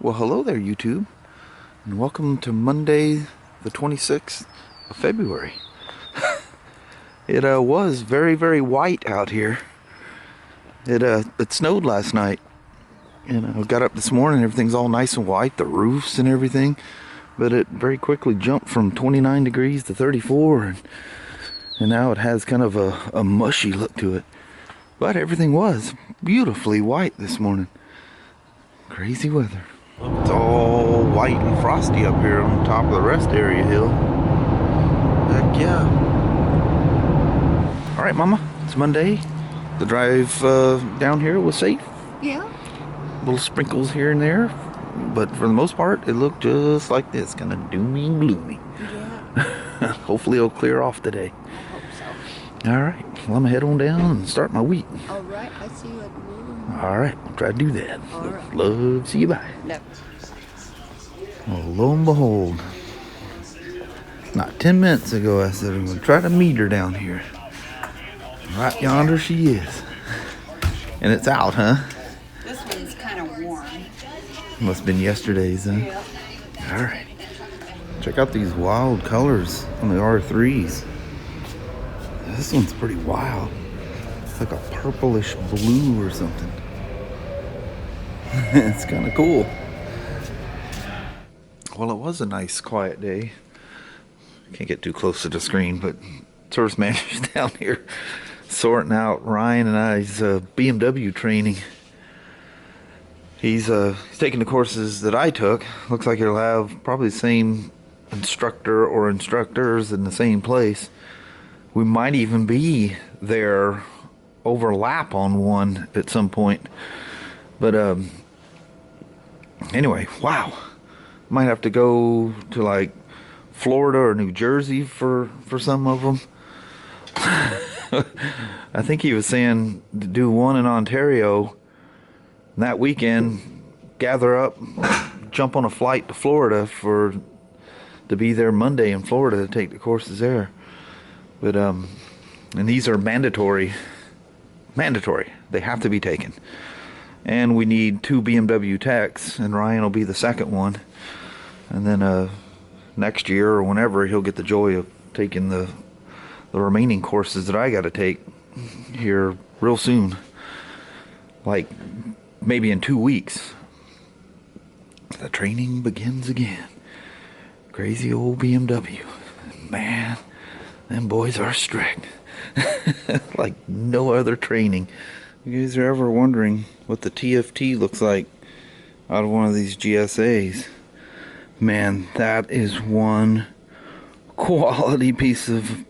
Well, hello there, YouTube, and welcome to Monday, the 26th of February. It was very, very white out here. It snowed last night, and I got up this morning, everything's all nice and white, the roofs and everything, but it very quickly jumped from 29 degrees to 34, and now it has kind of a mushy look to it. But everything was beautifully white this morning. Crazy weather. It's all white and frosty up here on top of the rest area hill. Heck yeah. Alright, Mama, it's Monday. The drive down here was safe. Yeah. Little sprinkles here and there. But for the most part, it looked just like this. Kind of doomy and gloomy. Yeah. Hopefully it'll clear off today. I hope so. Alright, well, I'm gonna head on down and start my week. Alright, I see you at the moon. Alright, I'll try to do that. Alright. Love, see you, bye. No. Well, lo and behold, not 10 minutes ago I said I'm going to try to meet her down here. Right yonder she is. And it's out, huh? This one's kind of warm. Must have been yesterday's, huh? Yeah. Alright. Check out these wild colors on the R3s. This one's pretty wild. It's like a purplish blue or something. It's kind of cool. Well, it was a nice quiet day. Can't get too close to the screen, but service manager's down here sorting out Ryan and I's BMW training. He's taking the courses that I took. Looks like he'll have probably the same instructor or instructors in the same place. We might even be there, overlap on one at some point. But anyway, wow. Might have to go to like Florida or New Jersey for some of them. I think he was saying to do one in Ontario and that weekend, gather up, jump on a flight to Florida to be there Monday in Florida to take the courses there. But and these are mandatory. They have to be taken. And we need 2 BMW techs, and Ryan will be the second one. And then next year or whenever, he'll get the joy of taking the remaining courses that I got to take here real soon. Like maybe in 2 weeks. The training begins again. Crazy old BMW. Man, them boys are strict. Like no other training. You guys are ever wondering what the TFT looks like out of one of these GSAs? Man, that is one quality piece of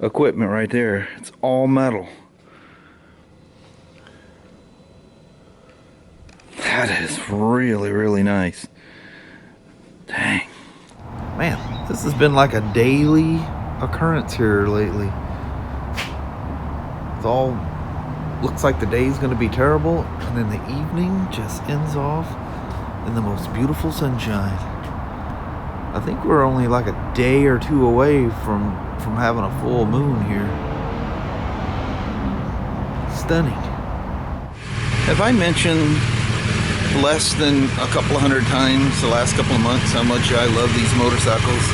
equipment right there. It's all metal. That is really, really nice. Dang. Man, this has been like a daily occurrence here lately. It's all looks like the day's going to be terrible, and then the evening just ends off in the most beautiful sunshine. I think we're only like a day or two away from having a full moon here. Stunning. Have I mentioned less than a couple of hundred times the last couple of months how much I love these motorcycles?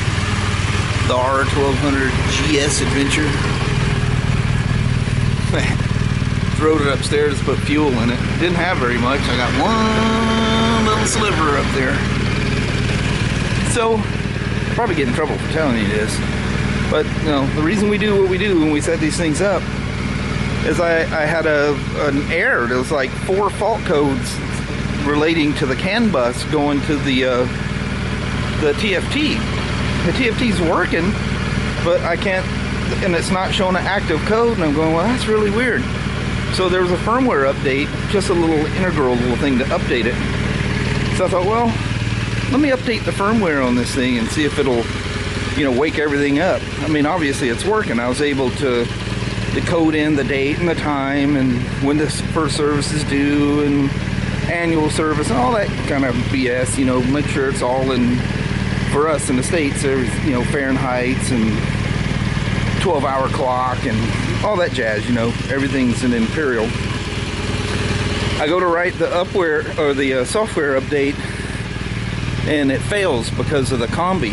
The R1200 GS Adventure. Rode it upstairs to put fuel in it. Didn't have very much. I got one little sliver up there. So, I'll probably get in trouble for telling you this. But, you know, the reason we do what we do when we set these things up is I had an error. There was like 4 fault codes relating to the CAN bus going to the TFT. The TFT's working, but I can't, and it's not showing an active code, and I'm going, well, that's really weird. So there was a firmware update, just a little integral little thing to update it. So I thought, well, let me update the firmware on this thing and see if it'll, you know, wake everything up. I mean, obviously it's working. I was able to code in the date and the time and when the first service is due and annual service and all that kind of BS, you know, make sure it's all in, for us in the States, there's, you know, Fahrenheits and 12-hour clock and all that jazz, you know, everything's an imperial. I go to write the software update and it fails because of the combi.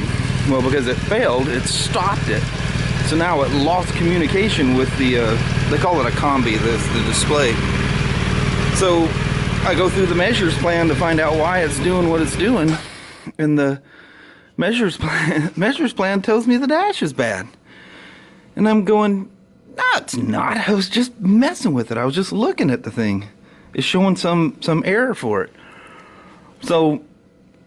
Well, because it failed, it stopped it. So now it lost communication with the, they call it a combi, the display. So I go through the measures plan to find out why it's doing what it's doing, and the measures plan tells me the dash is bad. And I'm going, no, it's not. I was just messing with it. I was just looking at the thing. It's showing some error for it. So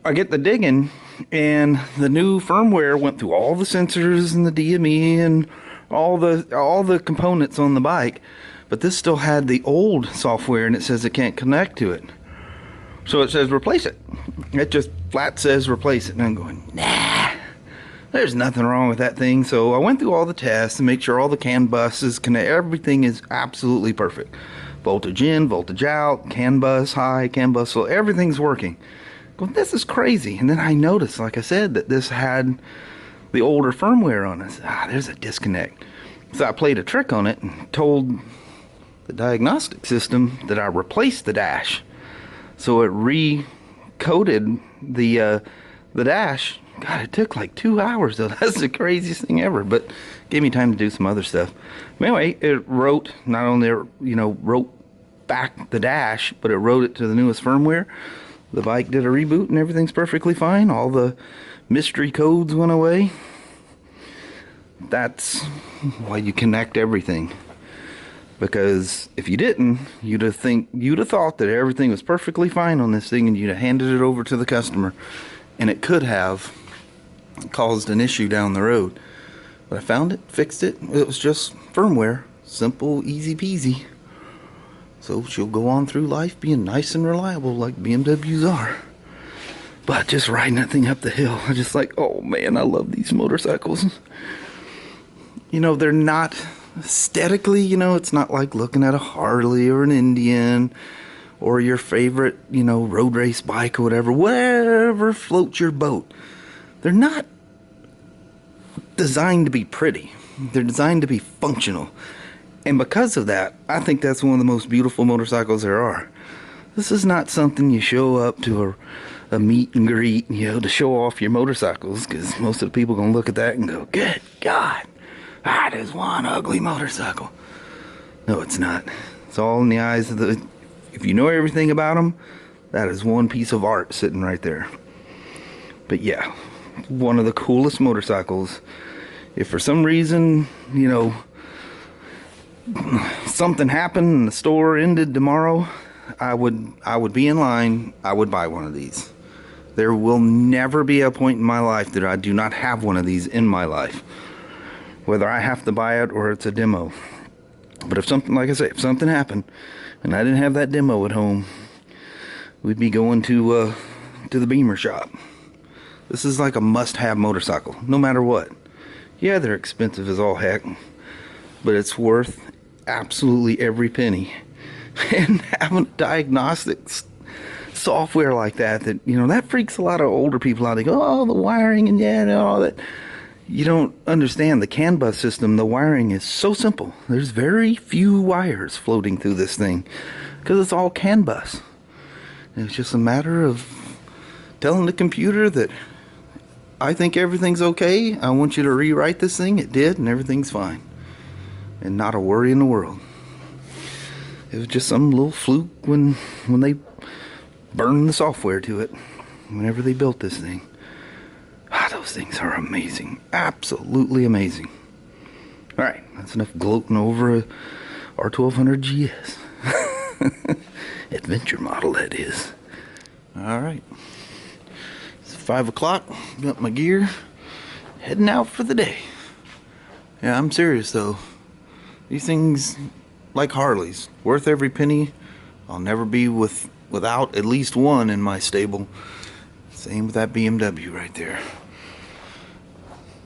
I get the digging, and the new firmware went through all the sensors and the DME and all the components on the bike, but this still had the old software, and it says it can't connect to it. So it says replace it. It just flat says replace it, and I'm going, nah, there's nothing wrong with that thing. So I went through all the tests to make sure all the CAN buses connect. Everything is absolutely perfect. Voltage in, voltage out, CAN bus high, CAN bus low, everything's working. Well, this is crazy. And then I noticed, like I said, that this had the older firmware on it. There's a disconnect. So I played a trick on it and told the diagnostic system that I replaced the dash. So it recoded the dash. God, it took like 2 hours though. That's the craziest thing ever, but gave me time to do some other stuff. But anyway, it wrote, not only, wrote back the dash, but it wrote it to the newest firmware. The bike did a reboot and everything's perfectly fine. All the mystery codes went away. That's why you connect everything. Because if you didn't, you'd have thought that everything was perfectly fine on this thing, and you'd have handed it over to the customer, and it could have caused an issue down the road. But I found it, fixed it. It was just firmware, simple, easy peasy. So she'll go on through life being nice and reliable like BMWs are. But just riding that thing up the hill, I'm just like, oh man, I love these motorcycles. They're not aesthetically, it's not like looking at a Harley or an Indian or your favorite, road race bike or whatever floats your boat. They're not designed to be pretty. They're designed to be functional. And because of that, I think that's one of the most beautiful motorcycles there are. This is not something you show up to a meet and greet, to show off your motorcycles, because most of the people are going to look at that and go, good God, that is one ugly motorcycle. No, it's not. It's all in the eyes of the... If you know everything about them, that is one piece of art sitting right there. But yeah, one of the coolest motorcycles. If for some reason, something happened and the store ended tomorrow, I would be in line. I would buy one of these. There will never be a point in my life that I do not have one of these in my life, whether I have to buy it or it's a demo. But if something, like I say, if something happened and I didn't have that demo at home, we'd be going to the Beamer shop. This is like a must-have motorcycle, no matter what. Yeah, they're expensive as all heck, but it's worth absolutely every penny. And having diagnostics software like that that freaks a lot of older people out. They go, oh, the wiring and all that. You don't understand the CAN bus system. The wiring is so simple. There's very few wires floating through this thing because it's all CAN bus. And it's just a matter of telling the computer that I think everything's okay. I want you to rewrite this thing. It did, and everything's fine. And not a worry in the world. It was just some little fluke when they burned the software to it. Whenever they built this thing. Those things are amazing. Absolutely amazing. Alright, that's enough gloating over a R1200 GS. Adventure model, that is. Alright. It's 5 o'clock. Got my gear. Heading out for the day. Yeah, I'm serious though. These things, like Harleys, worth every penny. I'll never be without at least one in my stable. Same with that BMW right there.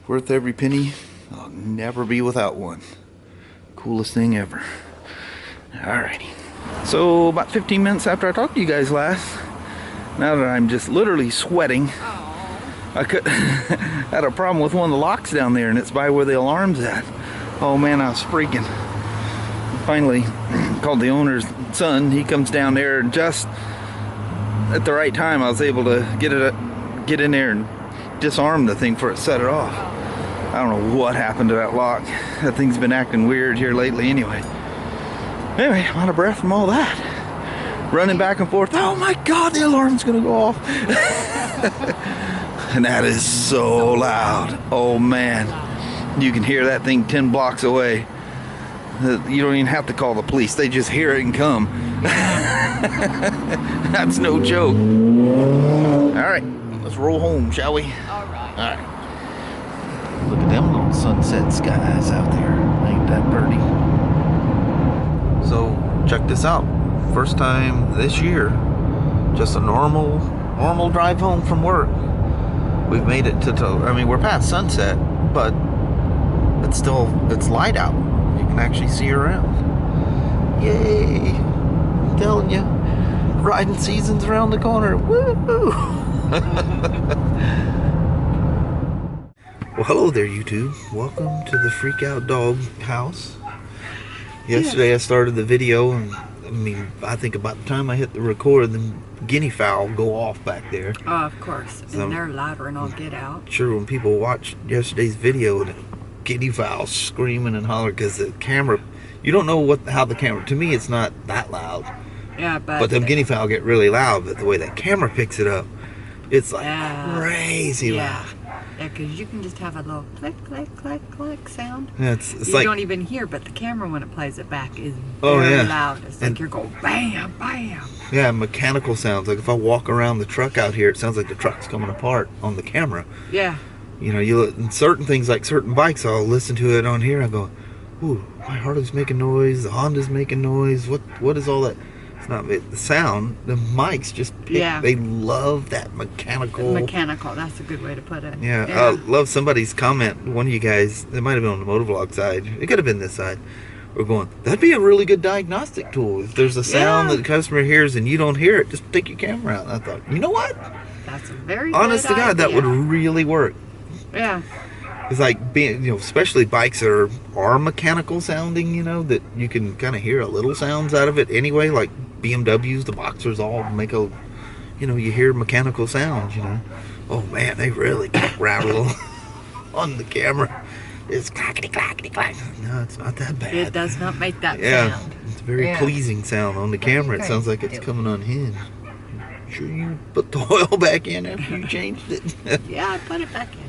Worth every penny. I'll never be without one. Coolest thing ever. Alrighty. So about 15 minutes after I talked to you guys last, now that I'm just literally sweating, I had a problem with one of the locks down there, and it's by where the alarm's at. Oh man, I was freaking. Finally called the owner's son. He comes down there, and just at the right time I was able to get get in there and disarm the thing before it set it off. I don't know what happened to that lock. That thing's been acting weird here lately anyway. Anyway, I'm out of breath from all that. Running back and forth. Oh my God, the alarm's gonna go off. And that is so loud. Oh man. You can hear that thing 10 blocks away. You don't even have to call the police. They just hear it and come. That's no joke. Alright, let's roll home, shall we? Alright. Look at them little sunset skies out there. Ain't that pretty? So, check this out. First time this year, just a normal drive home from work. We've made it to I mean, we're past sunset, but it's light out. You can actually see around. Yay! I'm telling you, riding season's around the corner. Woo! Well, hello there, YouTube. Welcome to the Freak Out Dog House. Yesterday I started the video, and I mean, I think about the time I hit the record, the guinea fowl go off back there. Oh, of course. So, and they're louder and I'll get out. Sure, when people watch yesterday's video, the guinea fowl screaming and hollering because the camera, you don't know how the camera, to me it's not that loud. Yeah, but them guinea fowl get really loud, but the way that camera picks it up, it's like crazy loud. Yeah, because you can just have a little click, click, click, click sound. Yeah, it's you like, don't even hear, but the camera, when it plays it back, is very loud. It's like you're going bam, bam. Yeah, mechanical sounds. Like if I walk around the truck out here, it sounds like the truck's coming apart on the camera. Yeah. You know, you look, and certain things like certain bikes, I'll listen to it on here. I go, ooh, my Harley's making noise. The Honda's making noise. What is all that? It's not the sound. The mics just pick. Yeah. They love that mechanical. Mechanical. That's a good way to put it. Yeah. I love somebody's comment. One of you guys, it might have been on the motovlog side. It could have been this side. We're going, that'd be a really good diagnostic tool. If there's a sound that the customer hears and you don't hear it, just take your camera out. And I thought, you know what? That's a very honest good to God, idea. that would really work. Yeah. It's like being, you know, especially bikes that are mechanical sounding, you know, that you can kind of hear a little sounds out of it anyway, like BMWs, the Boxers all make a, you know, you hear mechanical sounds, you know. Oh man, they really rattle on the camera. It's clackety clackety clack. No, it's not that bad. It does not make that sound. It's a very pleasing sound. On the camera, it sounds like it's coming unhinged. Sure you put the oil back in after you changed it? Yeah, I put it back in.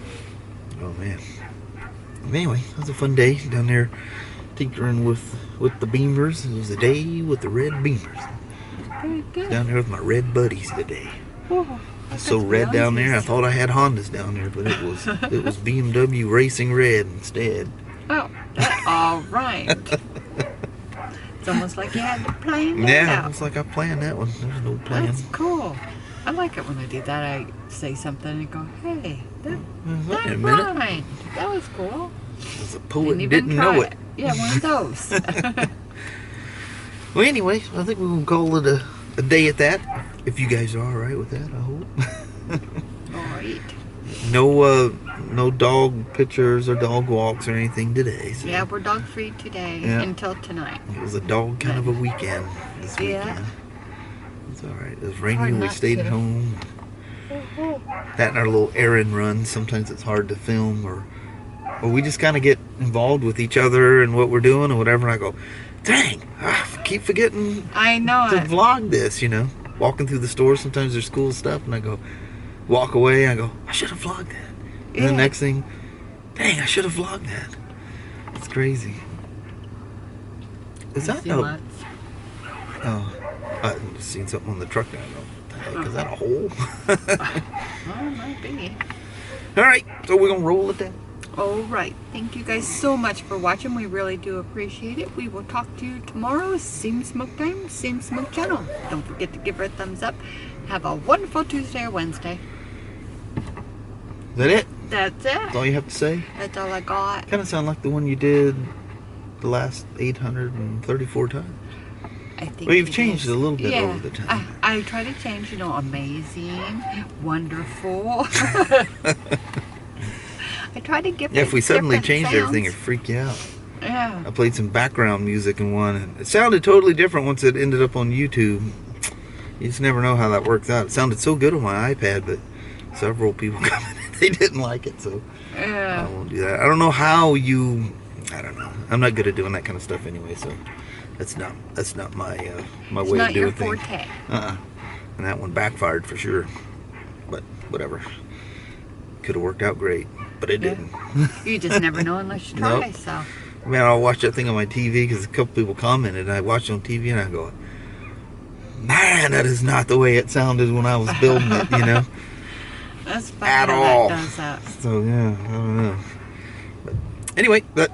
Oh man. Anyway, it was a fun day down there tinkering with the Beamers. It was a day with the red Beamers. Very good. Down there with my red buddies today. Oh, it's so red down there. I thought I had Hondas down there, but it was BMW Racing Red instead. Oh, all right. It's almost like you had to plan that out. It's like I planned that one. There's no plan. That's cool. I like it when I do that. I say something and go, hey, that rhymed. That was cool. As a poet didn't know it. Yeah, one of those. Well, anyway, I think we're going to call it a day at that. If you guys are all right with that, I hope. All right. No dog pictures or dog walks or anything today. So. Yeah, we're dog free today until tonight. It was a dog kind of a weekend this weekend. It's all right. It was rainy and we stayed at home. That and our little errand runs. Sometimes it's hard to film or we just kind of get involved with each other and what we're doing and whatever. And I go, dang, I keep forgetting to vlog this, you know. Walking through the store, sometimes there's school stuff, and I go, walk away, I go, I should have vlogged that. And the next thing, dang, I should have vlogged that. It's crazy. Is that no? Oh, I just seen something on the truck now. What the heck, is that a hole? Well, it might be. Alright, so we're going to roll it down. Alright, thank you guys so much for watching. We really do appreciate it. We will talk to you tomorrow. Same smoke time, same smoke channel. Don't forget to give her a thumbs up. Have a wonderful Tuesday or Wednesday. Is that it? That's it. That's all you have to say? That's all I got. Kind of sound like the one you did the last 834 times. I think well, you've changed it a little bit over the time. I try to change, you know, amazing, wonderful. I try to give if we suddenly changed everything, it'd freak you out. Yeah. I played some background music in one, and it sounded totally different once it ended up on YouTube. You just never know how that works out. It sounded so good on my iPad, but several people coming in. They didn't like it, so Yeah. I won't do that. I don't know how you. I don't know. I'm not good at doing that kind of stuff anyway, so that's not my my way of doing things. Forte. And that one backfired for sure. But whatever. Could have worked out great, but it didn't. You just never know unless you try. Nope. So. Man, I'll watch that thing on my TV because a couple people commented, and I watched it on TV, and I go, man, that is not the way it sounded when I was building it, you know? That's funny At how all. that does that. So, yeah, I don't know. But anyway, well,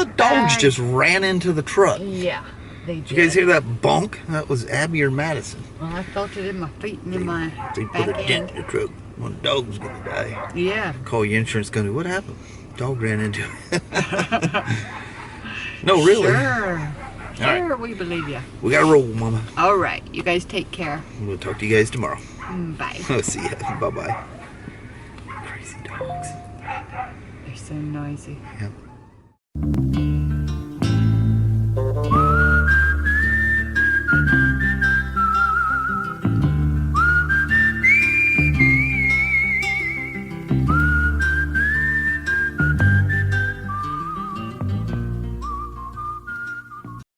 the dogs just ran into the truck. Yeah, they did. Did you guys hear that bonk? That was Abby or Madison. Well, I felt it in my feet and in my They back put a dent end. in the truck. One dog's gonna die. Yeah. Call your insurance company. What happened? Dog ran into it. No, really. Sure. Sure, right. we believe you. We gotta roll, Mama. All right. You guys take care. We'll talk to you guys tomorrow. Bye. I'll see ya. Bye-bye. Crazy dogs. They're so noisy. Yep.